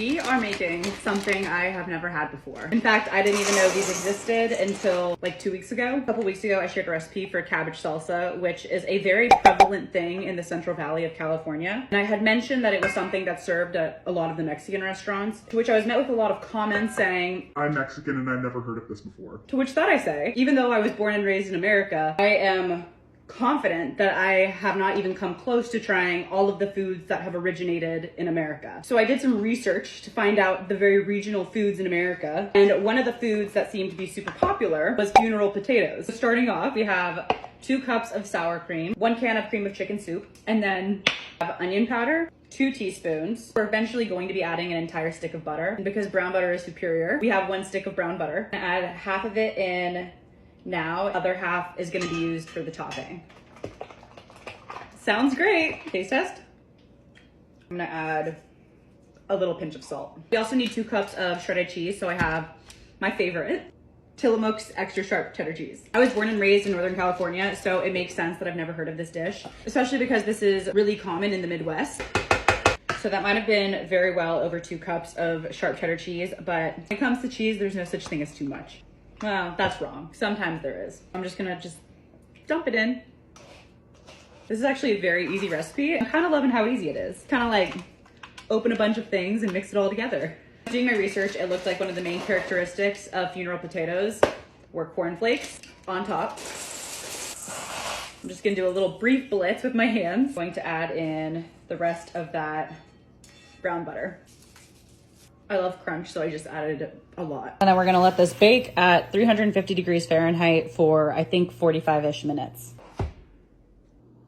We are making something I have never had before. In fact, I didn't even know these existed until like 2 weeks ago. A couple weeks ago, I shared a recipe for cabbage salsa, which is a very prevalent thing in the Central Valley of California. And I had mentioned that it was something that's served at a lot of the Mexican restaurants, to which I was met with a lot of comments saying, I'm Mexican and I've never heard of this before. To which that I say, even though I was born and raised in America, I am confident that I have not even come close to trying all of the foods that have originated in America. So I did some research to find out the very regional foods in America, and one of the foods that seemed to be super popular was funeral potatoes. So starting off, we have 2 cups of sour cream, 1 can of cream of chicken soup, and then we have onion powder, 2 teaspoons. We're eventually going to be adding an entire stick of butter, and because brown butter is superior, we have 1 stick of brown butter. I add half of it in now, other half is gonna be used for the topping. Sounds great. Taste test. I'm gonna add a little pinch of salt. We also need 2 cups of shredded cheese, so I have my favorite, Tillamook's extra sharp cheddar cheese. I was born and raised in Northern California, so it makes sense that I've never heard of this dish, especially because this is really common in the Midwest. So that might have been very well over 2 cups of sharp cheddar cheese, but when it comes to cheese, there's no such thing as too much. Well, that's wrong. Sometimes there is. I'm just gonna dump it in. This is actually a very easy recipe. I'm kind of loving how easy it is. Kind of like open a bunch of things and mix it all together. Doing my research, it looked like one of the main characteristics of funeral potatoes were cornflakes on top. I'm just gonna do a little brief blitz with my hands. I'm going to add in the rest of that brown butter. I love crunch, so I just added a lot. And then we're gonna let this bake at 350 degrees Fahrenheit for, I think, 45-ish minutes.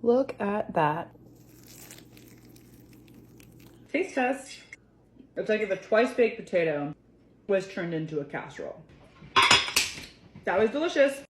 Look at that. Taste test. It's like if a twice-baked potato was turned into a casserole. That was delicious.